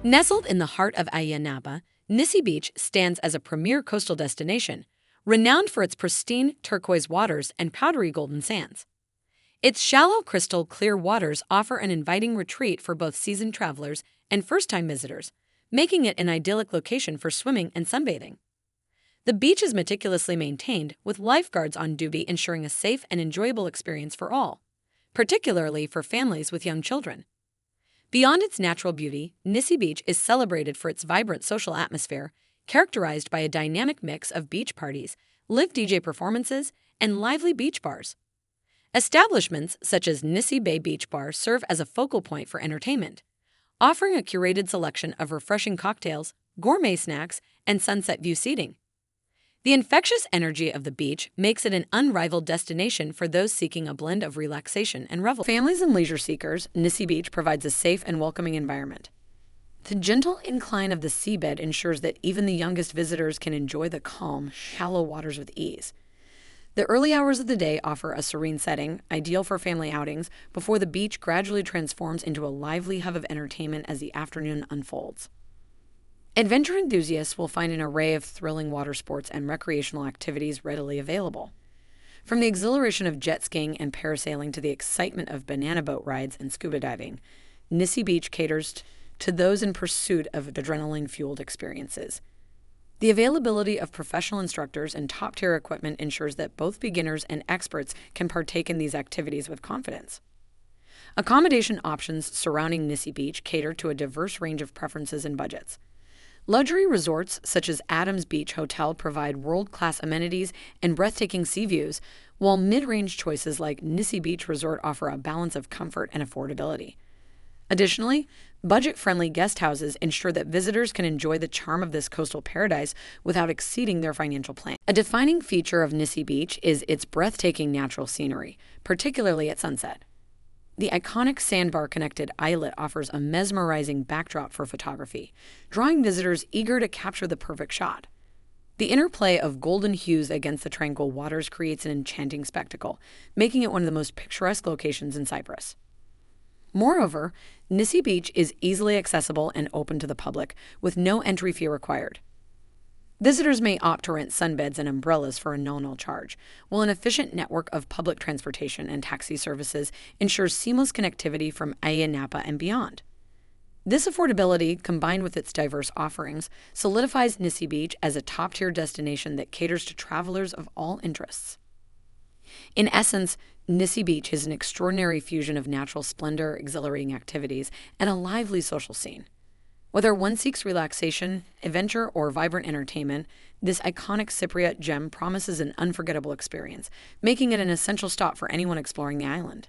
Nestled in the heart of Ayia Napa, Nissi Beach stands as a premier coastal destination, renowned for its pristine turquoise waters and powdery golden sands. Its shallow, crystal clear waters offer an inviting retreat for both seasoned travelers and first-time visitors, making it an idyllic location for swimming and sunbathing. The beach is meticulously maintained, with lifeguards on duty ensuring a safe and enjoyable experience for all, particularly for families with young children. Beyond its natural beauty, Nissi Beach is celebrated for its vibrant social atmosphere, characterized by a dynamic mix of beach parties, live DJ performances, and lively beach bars. Establishments such as Nissi Bay Beach Bar serve as a focal point for entertainment, offering a curated selection of refreshing cocktails, gourmet snacks, and sunset view seating. The infectious energy of the beach makes it an unrivaled destination for those seeking a blend of relaxation and revel. For families and leisure seekers, Nissi Beach provides a safe and welcoming environment. The gentle incline of the seabed ensures that even the youngest visitors can enjoy the calm, shallow waters with ease. The early hours of the day offer a serene setting, ideal for family outings, before the beach gradually transforms into a lively hub of entertainment as the afternoon unfolds. Adventure enthusiasts will find an array of thrilling water sports and recreational activities readily available. From the exhilaration of jet skiing and parasailing to the excitement of banana boat rides and scuba diving, Nissi Beach caters to those in pursuit of adrenaline-fueled experiences. The availability of professional instructors and top-tier equipment ensures that both beginners and experts can partake in these activities with confidence. Accommodation options surrounding Nissi Beach cater to a diverse range of preferences and budgets. Luxury resorts such as Adams Beach Hotel provide world-class amenities and breathtaking sea views, while mid-range choices like Nissi Beach Resort offer a balance of comfort and affordability. Additionally, budget-friendly guest houses ensure that visitors can enjoy the charm of this coastal paradise without exceeding their financial plan. A defining feature of Nissi Beach is its breathtaking natural scenery, particularly at sunset. The iconic sandbar-connected islet offers a mesmerizing backdrop for photography, drawing visitors eager to capture the perfect shot. The interplay of golden hues against the tranquil waters creates an enchanting spectacle, making it one of the most picturesque locations in Cyprus. Moreover, Nissi Beach is easily accessible and open to the public, with no entry fee required. Visitors may opt to rent sunbeds and umbrellas for a nominal charge, while an efficient network of public transportation and taxi services ensures seamless connectivity from Ayia Napa and beyond. This affordability, combined with its diverse offerings, solidifies Nissi Beach as a top-tier destination that caters to travelers of all interests. In essence, Nissi Beach is an extraordinary fusion of natural splendor, exhilarating activities, and a lively social scene. Whether one seeks relaxation, adventure, or vibrant entertainment, this iconic Cypriot gem promises an unforgettable experience, making it an essential stop for anyone exploring the island.